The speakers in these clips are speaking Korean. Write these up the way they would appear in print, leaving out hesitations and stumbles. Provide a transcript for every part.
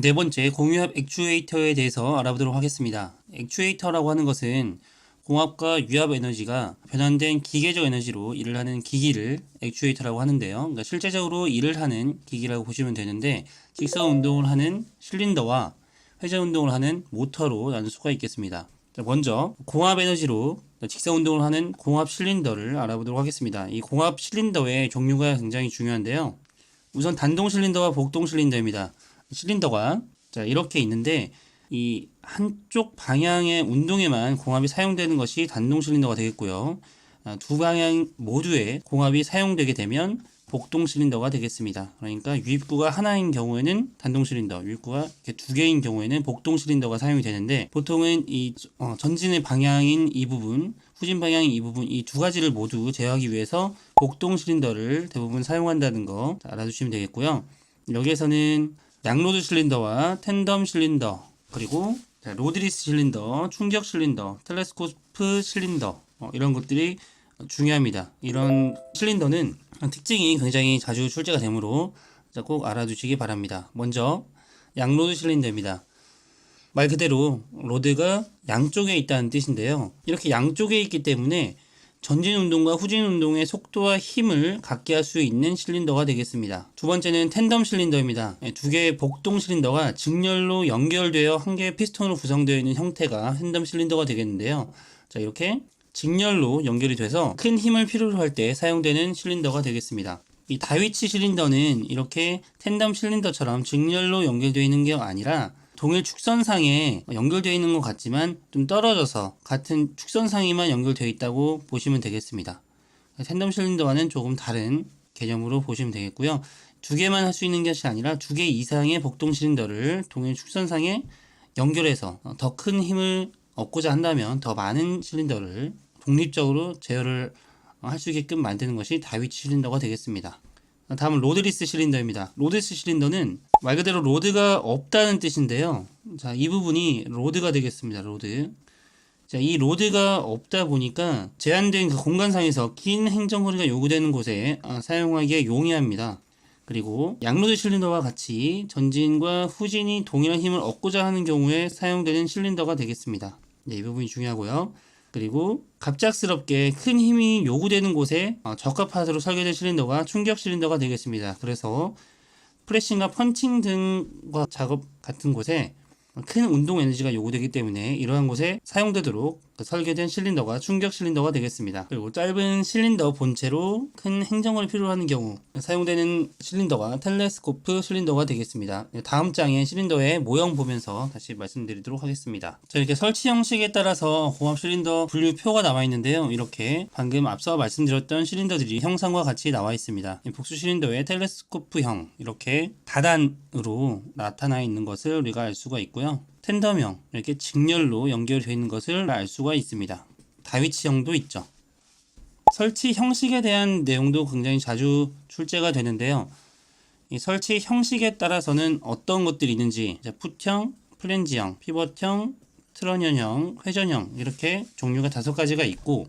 네 번째, 공유압 액추에이터에 대해서 알아보도록 하겠습니다. 액추에이터라고 하는 것은 공압과 유압 에너지가 변환된 기계적 에너지로 일을 하는 기기를 액추에이터라고 하는데요. 그러니까 실제적으로 일을 하는 기기라고 보시면 되는데, 직선 운동을 하는 실린더와 회전 운동을 하는 모터로 나눌 수가 있겠습니다. 먼저 공압 에너지로 직선 운동을 하는 공압 실린더를 알아보도록 하겠습니다. 이 공압 실린더의 종류가 굉장히 중요한데요. 우선 단동 실린더와 복동 실린더입니다. 실린더가 이렇게 있는데, 이 한쪽 방향의 운동에만 공압이 사용되는 것이 단동 실린더가 되겠고요. 두 방향 모두에 공압이 사용되게 되면 복동 실린더가 되겠습니다. 그러니까 유입구가 하나인 경우에는 단동 실린더, 유입구가 두 개인 경우에는 복동 실린더가 사용이 되는데, 보통은 이 전진의 방향인 이 부분, 후진 방향인 이 부분, 이 두 가지를 모두 제어하기 위해서 복동 실린더를 대부분 사용한다는 거 알아두시면 되겠고요. 여기에서는 양로드 실린더와 텐덤 실린더, 그리고 로드리스 실린더, 충격 실린더, 텔레스코프 실린더, 이런 것들이 중요합니다. 이런 실린더는 특징이 굉장히 자주 출제가 되므로 꼭 알아두시기 바랍니다. 먼저 양로드 실린더입니다. 말 그대로 로드가 양쪽에 있다는 뜻인데요. 이렇게 양쪽에 있기 때문에 전진 운동과 후진 운동의 속도와 힘을 갖게 할 수 있는 실린더가 되겠습니다. 두 번째는 텐덤 실린더입니다. 두 개의 복동 실린더가 직렬로 연결되어 한 개의 피스톤으로 구성되어 있는 형태가 텐덤 실린더가 되겠는데요. 이렇게 직렬로 연결이 돼서 큰 힘을 필요로 할 때 사용되는 실린더가 되겠습니다. 이 다위치 실린더는 이렇게 텐덤 실린더처럼 직렬로 연결되어 있는 게 아니라 동일 축선상에 연결되어 있는 것 같지만 좀 떨어져서 같은 축선상에만 연결되어 있다고 보시면 되겠습니다. 텐덤 실린더와는 조금 다른 개념으로 보시면 되겠고요. 두 개만 할 수 있는 것이 아니라 두 개 이상의 복동 실린더를 동일 축선상에 연결해서 더 큰 힘을 얻고자 한다면 더 많은 실린더를 독립적으로 제어를 할 수 있게끔 만드는 것이 다위치 실린더가 되겠습니다. 다음은 로드리스 실린더입니다. 로드리스 실린더는 말 그대로 로드가 없다는 뜻인데요. 이 부분이 로드가 되겠습니다. 로드. 이 로드가 없다 보니까 제한된 그 공간상에서 긴 행정거리가 요구되는 곳에 사용하기에 용이합니다. 그리고 양로드 실린더와 같이 전진과 후진이 동일한 힘을 얻고자 하는 경우에 사용되는 실린더가 되겠습니다. 이 부분이 중요하고요. 그리고 갑작스럽게 큰 힘이 요구되는 곳에 적합하도록 설계된 실린더가 충격 실린더가 되겠습니다. 그래서 프레싱과 펀칭 등과 작업 같은 곳에 큰 운동 에너지가 요구되기 때문에 이러한 곳에 사용되도록 설계된 실린더가 충격 실린더가 되겠습니다. 그리고 짧은 실린더 본체로 큰 행정거리 필요로 하는 경우 사용되는 실린더가 텔레스코프 실린더가 되겠습니다. 다음 장의 실린더의 모형 보면서 다시 말씀드리도록 하겠습니다. 이렇게 설치 형식에 따라서 공압 실린더 분류표가 나와 있는데요. 이렇게 방금 앞서 말씀드렸던 실린더들이 형상과 같이 나와 있습니다. 복수 실린더의 텔레스코프형, 이렇게 다단으로 나타나 있는 것을 우리가 알 수가 있고요. 텐덤형, 이렇게 직렬로 연결되어 있는 것을 알 수가 있습니다. 다위치형도 있죠. 설치 형식에 대한 내용도 굉장히 자주 출제가 되는데요. 이 설치 형식에 따라서는 어떤 것들이 있는지, 풋형, 플랜지형, 피벗형, 트런형형, 회전형, 이렇게 종류가 5가지가 있고,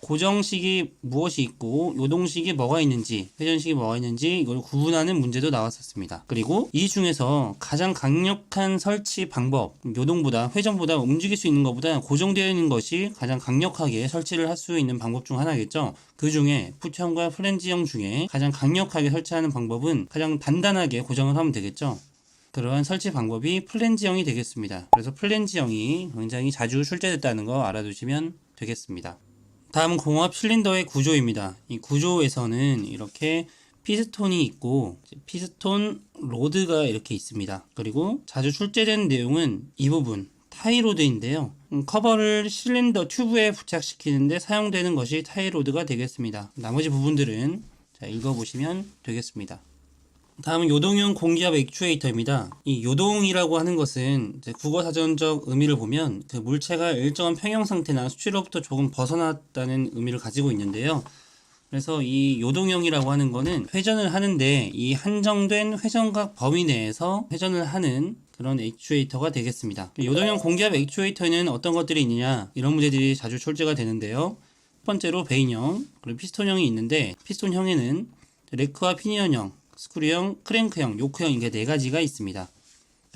고정식이 무엇이 있고 요동식이 뭐가 있는지, 회전식이 뭐가 있는지 이걸 구분하는 문제도 나왔었습니다. 그리고 이 중에서 가장 강력한 설치 방법, 요동보다 회전보다 움직일 수 있는 것보다 고정되어 있는 것이 가장 강력하게 설치를 할 수 있는 방법 중 하나겠죠. 그 중에 풋형과 플랜지형 중에 가장 강력하게 설치하는 방법은 가장 단단하게 고정을 하면 되겠죠. 그러한 설치 방법이 플랜지형이 되겠습니다. 그래서 플랜지형이 굉장히 자주 출제됐다는 거 알아두시면 되겠습니다. 다음은 공압 실린더의 구조입니다. 이 구조에서는 이렇게 피스톤이 있고 피스톤 로드가 이렇게 있습니다. 그리고 자주 출제된 내용은 이 부분 타이로드인데요. 커버를 실린더 튜브에 부착시키는데 사용되는 것이 타이로드가 되겠습니다. 나머지 부분들은 읽어보시면 되겠습니다. 다음은 요동형 공기압 액추에이터입니다. 이 요동이라고 하는 것은 국어사전적 의미를 보면 그 물체가 일정한 평형 상태나 수치로부터 조금 벗어났다는 의미를 가지고 있는데요. 그래서 이 요동형이라고 하는 거는 회전을 하는데 이 한정된 회전각 범위 내에서 회전을 하는 그런 액추에이터가 되겠습니다. 요동형 공기압 액추에이터에는 어떤 것들이 있느냐, 이런 문제들이 자주 출제가 되는데요. 첫 번째로 베인형, 그리고 피스톤형이 있는데 피스톤형에는 레크와 피니언형, 스크류형, 크랭크형, 요크형, 이게 4가지가 있습니다.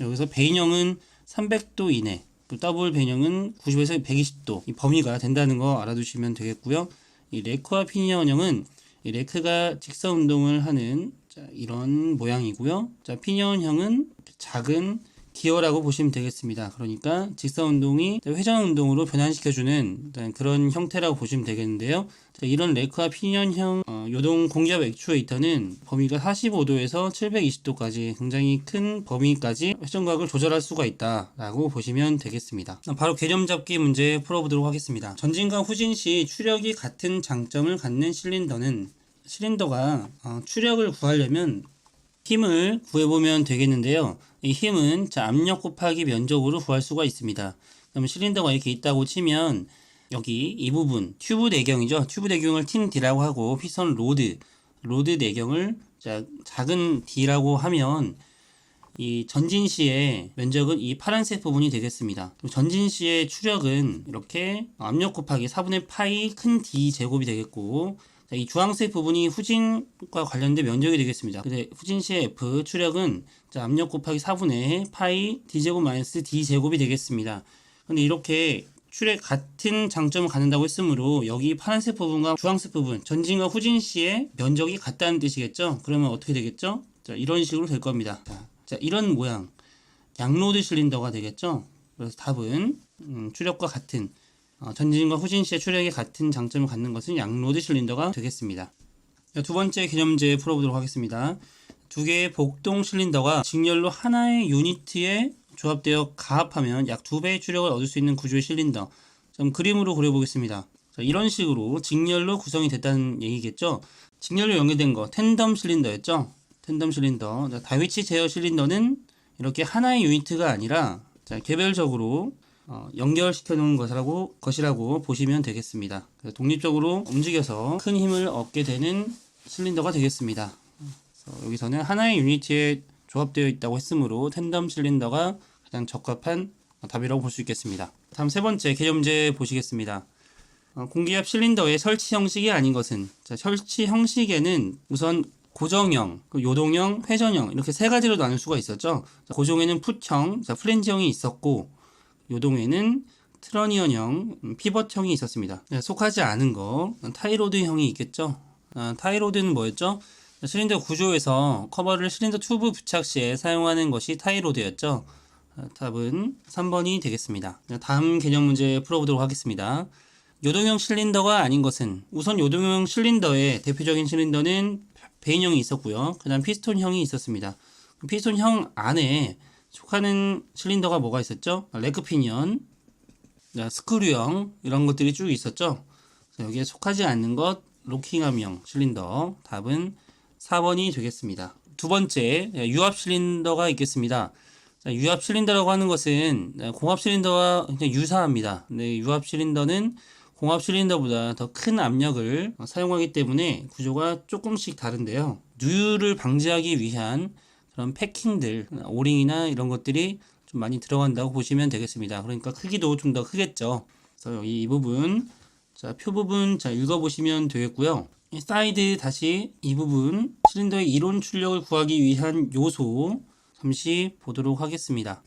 여기서 배인형은 300도 이내, 또 더블 배인형은 90에서 120도 이 범위가 된다는 거 알아두시면 되겠고요. 이 레크와 피니언형은 이 레크가 직선 운동을 하는 이런 모양이고요. 피니언형은 작은 기어라고 보시면 되겠습니다. 그러니까 직선 운동이 회전 운동으로 변환시켜주는 그런 형태라고 보시면 되겠는데요. 이런 레크와 피니언형 요동 공기압 액추에이터는 범위가 45도에서 720도까지 굉장히 큰 범위까지 회전각을 조절할 수가 있다라고 보시면 되겠습니다. 바로 개념 잡기 문제 풀어보도록 하겠습니다. 전진과 후진 시 추력이 같은 장점을 갖는 실린더가 추력을 구하려면 힘을 구해보면 되겠는데요. 이 힘은 압력 곱하기 면적으로 구할 수가 있습니다. 그러면 실린더가 이렇게 있다고 치면 여기 이 부분 튜브 내경이죠. 튜브 내경을 틴 D라고 하고 피스톤 로드 내경을 작은 D라고 하면 이 전진 시의 면적은 이 파란색 부분이 되겠습니다. 전진 시의 추력은 이렇게 압력 곱하기 4분의 파이 큰 D 제곱이 되겠고, 이 주황색 부분이 후진과 관련된 면적이 되겠습니다. 근데 후진 시의 F 추력은 압력 곱하기 4분의 파이 D제곱 마이너스 D제곱이 되겠습니다. 근데 이렇게 추력 같은 장점을 갖는다고 했으므로 여기 파란색 부분과 주황색 부분, 전진과 후진 시의 면적이 같다는 뜻이겠죠? 그러면 어떻게 되겠죠? 이런 식으로 될 겁니다. 이런 모양, 양로드 실린더가 되겠죠? 그래서 답은 추력과 같은 전진과 후진 시의 추력이 같은 장점을 갖는 것은 양로드 실린더가 되겠습니다. 두 번째 개념제 풀어보도록 하겠습니다. 두 개의 복동 실린더가 직렬로 하나의 유니트에 조합되어 가합하면 약 2배의 추력을 얻을 수 있는 구조의 실린더. 좀 그림으로 그려보겠습니다. 이런 식으로 직렬로 구성이 됐다는 얘기겠죠. 직렬로 연결된 거 텐덤 실린더였죠. 텐덤 실린더. 다비치 제어 실린더는 이렇게 하나의 유니트가 아니라 개별적으로 연결시켜 놓은 것이라고 보시면 되겠습니다. 독립적으로 움직여서 큰 힘을 얻게 되는 실린더가 되겠습니다. 여기서는 하나의 유니트에 조합되어 있다고 했으므로 텐덤 실린더가 가장 적합한 답이라고 볼 수 있겠습니다. 다음 세 번째 개념제 보시겠습니다. 공기압 실린더의 설치 형식이 아닌 것은, 설치 형식에는 우선 고정형, 요동형, 회전형 이렇게 세 가지로 나눌 수가 있었죠. 고정에는 풋형, 플랜지형이 있었고, 요동에는 트러니언형, 피벗형이 있었습니다. 속하지 않은 거 타이로드형이 있겠죠. 타이로드는 뭐였죠? 실린더 구조에서 커버를 실린더 튜브 부착 시에 사용하는 것이 타이로드였죠. 답은 3번이 되겠습니다. 다음 개념 문제 풀어보도록 하겠습니다. 요동형 실린더가 아닌 것은, 우선 요동형 실린더의 대표적인 실린더는 베인형이 있었고요. 그 다음 피스톤형이 있었습니다. 피스톤형 안에 속하는 실린더가 뭐가 있었죠? 레그 피니언, 스크류형 이런 것들이 쭉 있었죠. 여기에 속하지 않는 것 로킹암형 실린더. 답은 4번이 되겠습니다. 두 번째 유압 실린더가 있겠습니다. 유압 실린더라고 하는 것은 공압 실린더와 굉장히 유사합니다. 근데 유압 실린더는 공압 실린더보다 더 큰 압력을 사용하기 때문에 구조가 조금씩 다른데요. 누유를 방지하기 위한 그런 패킹들, 오링이나 이런 것들이 좀 많이 들어간다고 보시면 되겠습니다. 그러니까 크기도 좀 더 크겠죠. 그래서 여기 이 부분, 표 부분 읽어보시면 되겠고요. 이 사이드 다시 이 부분, 실린더의 이론 출력을 구하기 위한 요소 잠시 보도록 하겠습니다.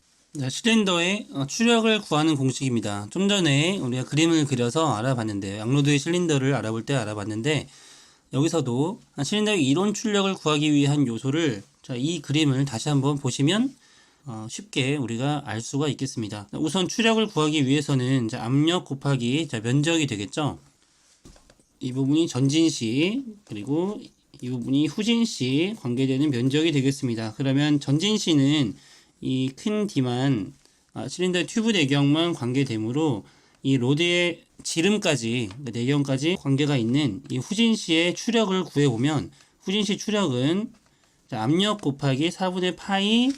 실린더의 추력을 구하는 공식입니다. 좀 전에 우리가 그림을 그려서 알아봤는데요. 양로드의 실린더를 알아볼 때 알아봤는데, 여기서도 실린더의 이론 출력을 구하기 위한 요소를 이 그림을 다시 한번 보시면 쉽게 우리가 알 수가 있겠습니다. 우선 추력을 구하기 위해서는 압력 곱하기 면적이 되겠죠. 이 부분이 전진시, 그리고 이 부분이 후진시 관계되는 면적이 되겠습니다. 그러면 전진시는 이 큰 D만 실린더 튜브 내경만 관계되므로 이 로드의 지름까지, 내경까지 관계가 있는 이 후진시의 추력을 구해보면, 후진시 추력은 압력 곱하기 4분의 파이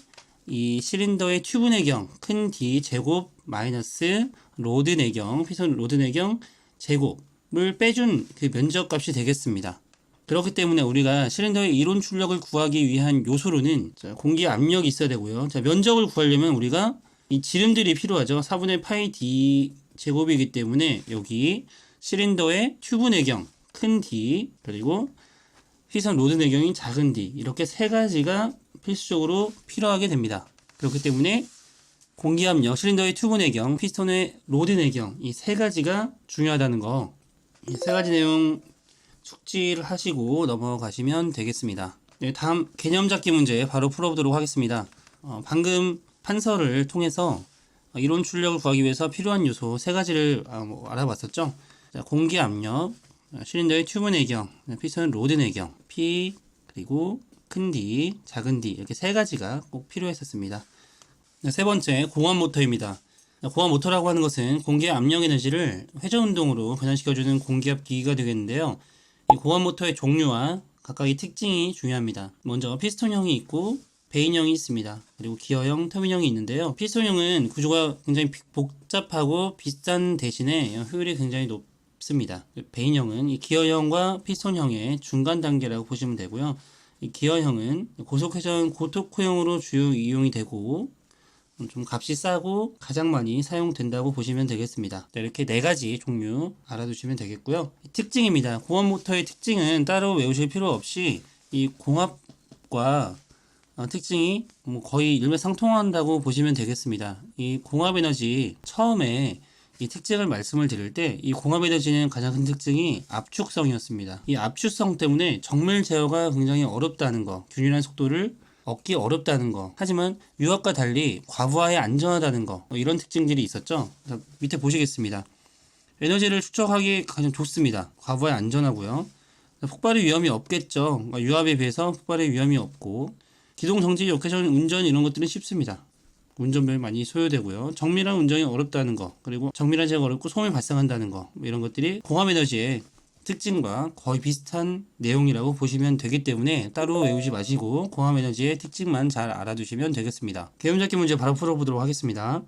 이 실린더의 튜브 내경 큰 D 제곱 마이너스 로드 내경, 피선 로드 내경 제곱을 빼준 그 면적 값이 되겠습니다. 그렇기 때문에 우리가 실린더의 이론 출력을 구하기 위한 요소로는 공기 압력이 있어야 되고요. 면적을 구하려면 우리가 이 지름들이 필요하죠. 4분의 파이 D 제곱이기 때문에 여기 실린더의 튜브 내경 큰 D, 그리고 휘선 로드 내경인 작은 D, 이렇게 세 가지가 필수적으로 필요하게 됩니다. 그렇기 때문에 공기압력, 실린더의 튜브 내경, 피스톤의 로드 내경, 이 세 가지가 중요하다는 거, 이 세 가지 내용 숙지를 하시고 넘어가시면 되겠습니다. 네, 다음 개념 잡기 문제 바로 풀어보도록 하겠습니다. 방금 판서를 통해서 이론 출력을 구하기 위해서 필요한 요소 세 가지를 알아봤었죠. 자, 공기 압력, 실린더의 튜브 내경, 피스톤 로드 내경, P 그리고 큰 D, 작은 D 이렇게 세 가지가 꼭 필요했었습니다. 세 번째, 공압 모터입니다. 공압 모터라고 하는 것은 공기의 압력 에너지를 회전 운동으로 변환시켜주는 공기압 기기가 되겠는데요. 이 공압 모터의 종류와 각각의 특징이 중요합니다. 먼저 피스톤형이 있고 베인형이 있습니다. 그리고 기어형, 터빈형이 있는데요. 피스톤형은 구조가 굉장히 복잡하고 비싼 대신에 효율이 굉장히 높습니다. 베인형은 이 기어형과 피스톤형의 중간 단계라고 보시면 되고요. 이 기어형은 고속회전 고토크형으로 주요 이용이 되고 좀 값이 싸고 가장 많이 사용된다고 보시면 되겠습니다. 이렇게 네 가지 종류 알아두시면 되겠고요. 특징입니다. 공압 모터의 특징은 따로 외우실 필요 없이 이 공압과 특징이 거의 일맥상통한다고 보시면 되겠습니다. 이 공압 에너지 처음에 이 특징을 말씀을 드릴 때 이 공압 에너지는 가장 큰 특징이 압축성이었습니다. 이 압축성 때문에 정밀 제어가 굉장히 어렵다는 거, 균일한 속도를 얻기 어렵다는 거, 하지만 유압과 달리 과부하에 안전하다는 거, 이런 특징들이 있었죠. 밑에 보시겠습니다. 에너지를 축적하기 가장 좋습니다. 과부하에 안전하고요. 폭발의 위험이 없겠죠. 유압에 비해서 폭발의 위험이 없고, 기동 정지, 로케이션, 운전 이런 것들은 쉽습니다. 운전면이 많이 소요되고요. 정밀한 운전이 어렵다는 거, 그리고 정밀한 제어가 어렵고 소음이 발생한다는 거, 이런 것들이 공압 에너지의 특징과 거의 비슷한 내용이라고 보시면 되기 때문에 따로 외우지 마시고 공압 에너지의 특징만 잘 알아두시면 되겠습니다. 개념 잡기 문제 바로 풀어보도록 하겠습니다.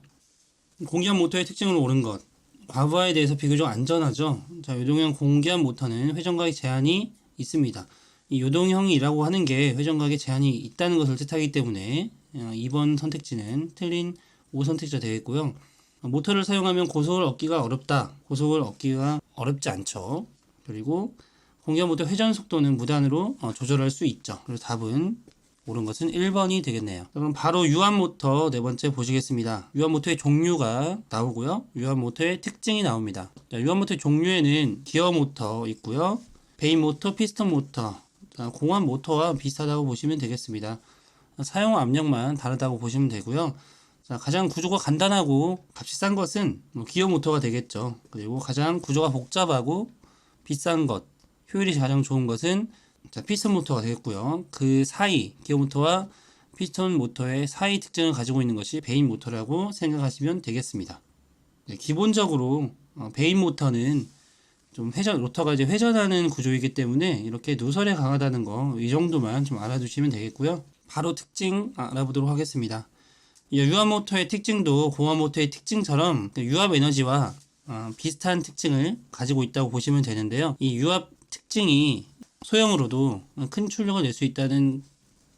공기압 모터의 특징으로 옳은 것, 과부하에 대해서 비교적 안전하죠. 자, 요동형 공기압 모터는 회전각의 제한이 있습니다. 이 요동형이라고 하는 게 회전각의 제한이 있다는 것을 뜻하기 때문에 2번 선택지는 틀린 5선택지가 되겠고요. 모터를 사용하면 고속을 얻기가 어렵다. 고속을 얻기가 어렵지 않죠. 그리고 공기압 모터 회전 속도는 무단으로 조절할 수 있죠. 그래서 답은 옳은 것은 1번이 되겠네요. 그럼 바로 유압 모터 네 번째 보시겠습니다. 유압 모터의 종류가 나오고요. 유압 모터의 특징이 나옵니다. 자, 유압 모터의 종류에는 기어 모터 있고요. 베인 모터, 피스톤 모터, 공압 모터와 비슷하다고 보시면 되겠습니다. 사용 압력만 다르다고 보시면 되고요. 자, 가장 구조가 간단하고 값이 싼 것은 기어 모터가 되겠죠. 그리고 가장 구조가 복잡하고 비싼 것, 효율이 가장 좋은 것은 피스톤 모터가 되겠고요. 그 사이, 기어 모터와 피스톤 모터의 사이 특징을 가지고 있는 것이 베인 모터라고 생각하시면 되겠습니다. 네, 기본적으로 베인 모터는 좀 로터가 이제 회전하는 구조이기 때문에 이렇게 누설에 강하다는 거, 이 정도만 좀 알아두시면 되겠고요. 바로 특징 알아보도록 하겠습니다. 유압 모터의 특징도 공압 모터의 특징처럼 유압 에너지와 비슷한 특징을 가지고 있다고 보시면 되는데요. 이 유압 특징이 소형으로도 큰 출력을 낼 수 있다는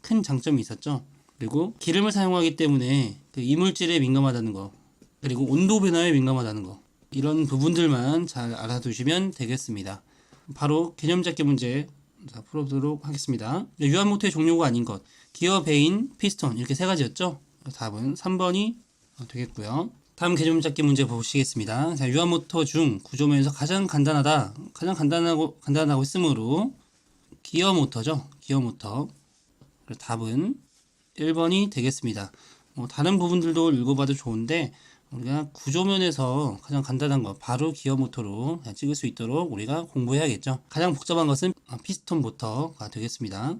큰 장점이 있었죠. 그리고 기름을 사용하기 때문에 그 이물질에 민감하다는 거, 그리고 온도 변화에 민감하다는 거, 이런 부분들만 잘 알아두시면 되겠습니다. 바로 개념 잡기 문제 풀어보도록 하겠습니다. 유압 모터의 종류가 아닌 것, 기어, 베인, 피스톤 이렇게 세 가지였죠. 답은 3번이 되겠고요. 다음 개념 잡기 문제 보시겠습니다. 자, 유압 모터 중 구조면에서 가장 간단하고 했으므로 기어 모터죠. 기어 모터. 답은 1번이 되겠습니다. 다른 부분들도 읽어봐도 좋은데 우리가 구조면에서 가장 간단한 거 바로 기어 모터로 찍을 수 있도록 우리가 공부해야겠죠. 가장 복잡한 것은 피스톤 모터가 되겠습니다.